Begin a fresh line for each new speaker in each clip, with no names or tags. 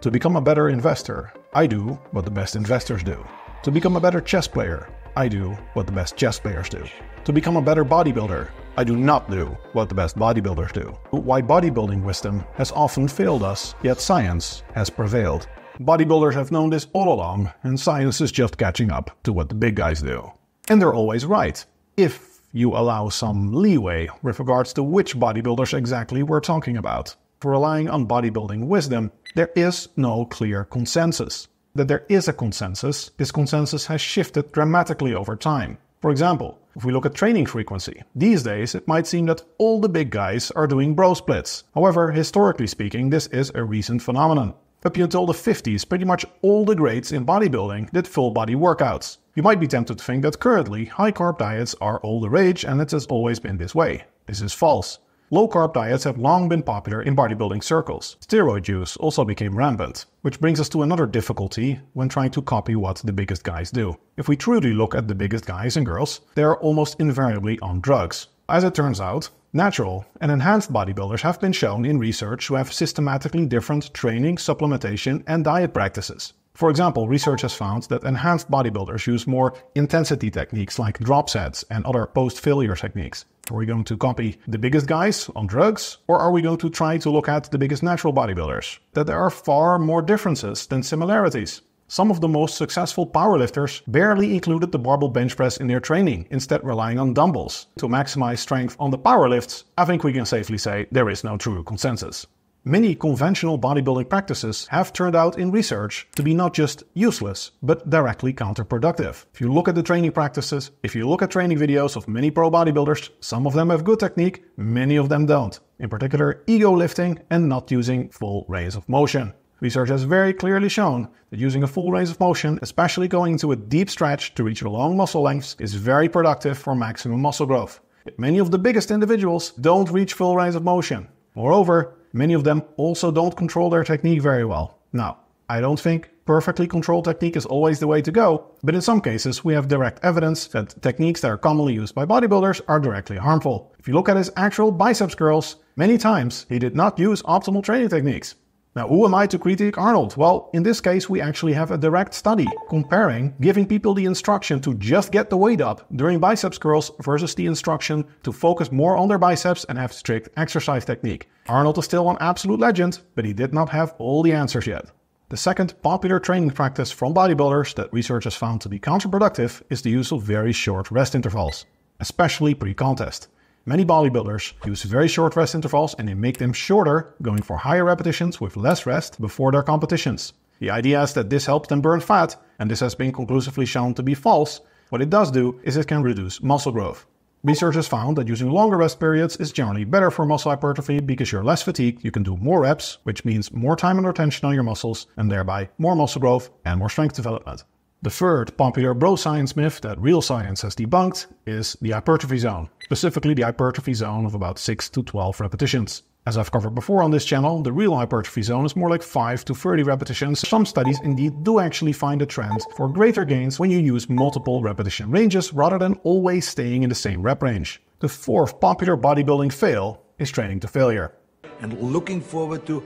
To become a better investor, I do what the best investors do. To become a better chess player, I do what the best chess players do. To become a better bodybuilder, I do not do what the best bodybuilders do. Why bodybuilding wisdom has often failed us, yet science has prevailed. Bodybuilders have known this all along, and science is just catching up to what the big guys do. And they're always right, if you allow some leeway with regards to which bodybuilders exactly we're talking about. For relying on bodybuilding wisdom, there is no clear consensus. That there is a consensus, this consensus has shifted dramatically over time. For example, if we look at training frequency, these days it might seem that all the big guys are doing bro splits. However, historically speaking, this is a recent phenomenon. Up until the 50s, pretty much all the greats in bodybuilding did full body workouts. You might be tempted to think that currently high-carb diets are all the rage and it has always been this way. This is false. Low-carb diets have long been popular in bodybuilding circles. Steroid use also became rampant, which brings us to another difficulty when trying to copy what the biggest guys do. If we truly look at the biggest guys and girls, they are almost invariably on drugs. As it turns out, natural and enhanced bodybuilders have been shown in research to have systematically different training, supplementation, and diet practices. For example, research has found that enhanced bodybuilders use more intensity techniques like drop sets and other post-failure techniques. Are we going to copy the biggest guys on drugs, or are we going to try to look at the biggest natural bodybuilders? That there are far more differences than similarities. Some of the most successful powerlifters barely included the barbell bench press in their training, instead relying on dumbbells. To maximize strength on the powerlifts, I think we can safely say there is no true consensus. Many conventional bodybuilding practices have turned out in research to be not just useless, but directly counterproductive. If you look at the training practices, if you look at training videos of many pro bodybuilders, some of them have good technique, many of them don't. In particular, ego lifting and not using full range of motion. Research has very clearly shown that using a full range of motion, especially going into a deep stretch to reach long muscle lengths, is very productive for maximum muscle growth. But many of the biggest individuals don't reach full range of motion. Moreover, many of them also don't control their technique very well. Now, I don't think perfectly controlled technique is always the way to go, but in some cases we have direct evidence that techniques that are commonly used by bodybuilders are directly harmful. If you look at his actual biceps curls, many times he did not use optimal training techniques. Now, who am I to critique Arnold? Well, in this case, we actually have a direct study comparing giving people the instruction to just get the weight up during biceps curls versus the instruction to focus more on their biceps and have strict exercise technique. Arnold is still an absolute legend, but he did not have all the answers yet. The second popular training practice from bodybuilders that research has found to be counterproductive is the use of very short rest intervals, especially pre-contest. Many bodybuilders use very short rest intervals and they make them shorter, going for higher repetitions with less rest before their competitions. The idea is that this helps them burn fat, and this has been conclusively shown to be false. What it does do is it can reduce muscle growth. Research has found that using longer rest periods is generally better for muscle hypertrophy because you're less fatigued, you can do more reps, which means more time under tension on your muscles, and thereby more muscle growth and more strength development. The third popular broscience myth that real science has debunked is the hypertrophy zone, specifically the hypertrophy zone of about 6 to 12 repetitions. As I've covered before on this channel, the real hypertrophy zone is more like 5 to 30 repetitions. Some studies indeed do actually find a trend for greater gains when you use multiple repetition ranges rather than always staying in the same rep range. The fourth popular bodybuilding fail is training to failure.
And looking forward to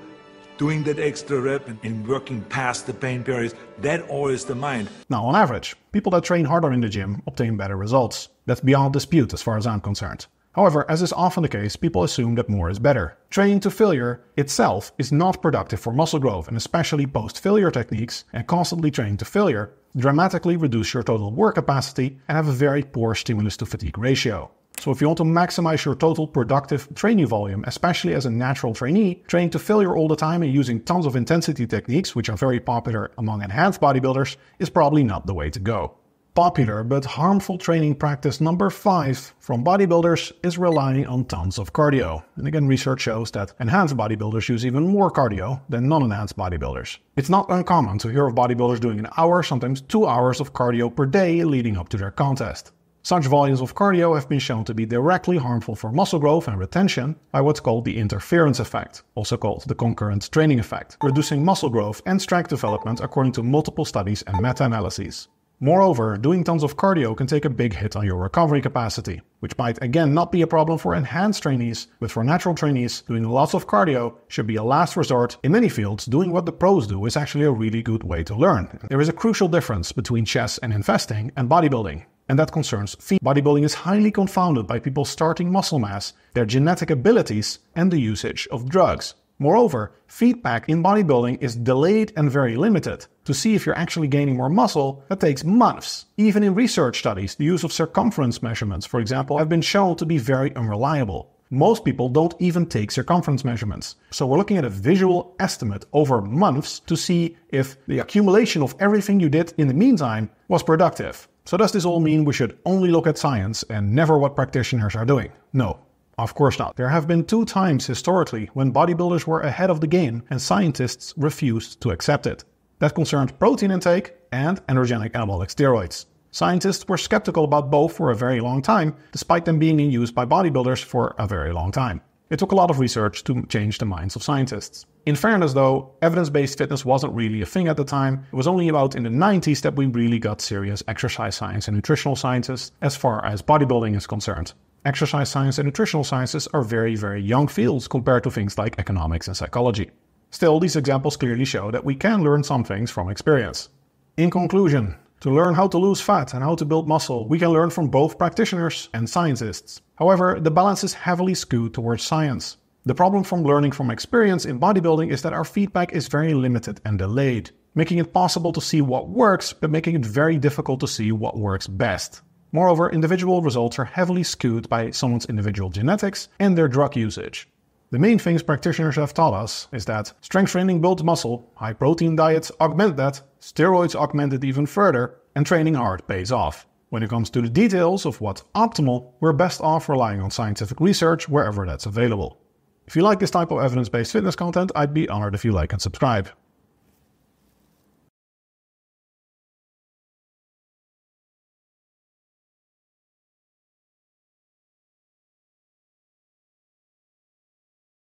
doing that extra rep and working past the pain periods, that always the mind.
Now, on average, people that train harder in the gym obtain better results. That's beyond dispute as far as I'm concerned. However, as is often the case, people assume that more is better. Training to failure itself is not productive for muscle growth, and especially post-failure techniques and constantly training to failure dramatically reduce your total work capacity and have a very poor stimulus to fatigue ratio. So if you want to maximize your total productive training volume, especially as a natural trainee, training to failure all the time and using tons of intensity techniques, which are very popular among enhanced bodybuilders, is probably not the way to go. Popular but harmful training practice number 5 from bodybuilders is relying on tons of cardio. And again, research shows that enhanced bodybuilders use even more cardio than non-enhanced bodybuilders. It's not uncommon to hear of bodybuilders doing an hour, sometimes 2 hours of cardio per day leading up to their contest. Such volumes of cardio have been shown to be directly harmful for muscle growth and retention by what's called the interference effect, also called the concurrent training effect, reducing muscle growth and strength development according to multiple studies and meta-analyses. Moreover, doing tons of cardio can take a big hit on your recovery capacity, which might again not be a problem for enhanced trainees, but for natural trainees, doing lots of cardio should be a last resort. In many fields, doing what the pros do is actually a really good way to learn. There is a crucial difference between chess and investing and bodybuilding, and that concerns feet. Bodybuilding is highly confounded by people's starting muscle mass, their genetic abilities, and the usage of drugs. Moreover, feedback in bodybuilding is delayed and very limited. To see if you're actually gaining more muscle, that takes months. Even in research studies, the use of circumference measurements, for example, have been shown to be very unreliable. Most people don't even take circumference measurements. So we're looking at a visual estimate over months to see if the accumulation of everything you did in the meantime was productive. So does this all mean we should only look at science and never what practitioners are doing? No. Of course not. There have been 2 times historically when bodybuilders were ahead of the game and scientists refused to accept it. That concerned protein intake and androgenic anabolic steroids. Scientists were skeptical about both for a very long time, despite them being in use by bodybuilders for a very long time. It took a lot of research to change the minds of scientists. In fairness though, evidence-based fitness wasn't really a thing at the time. It was only about in the 90s that we really got serious exercise science and nutritional sciences as far as bodybuilding is concerned. Exercise science and nutritional sciences are very, very young fields compared to things like economics and psychology. Still, these examples clearly show that we can learn some things from experience. In conclusion, to learn how to lose fat and how to build muscle, we can learn from both practitioners and scientists. However, the balance is heavily skewed towards science. The problem from learning from experience in bodybuilding is that our feedback is very limited and delayed, making it possible to see what works, but making it very difficult to see what works best. Moreover, individual results are heavily skewed by someone's individual genetics and their drug usage. The main things practitioners have taught us is that strength training builds muscle, high-protein diets augment that, steroids augment it even further, and training hard pays off. When it comes to the details of what's optimal, we're best off relying on scientific research wherever that's available. If you like this type of evidence-based fitness content, I'd be honored if you like and subscribe.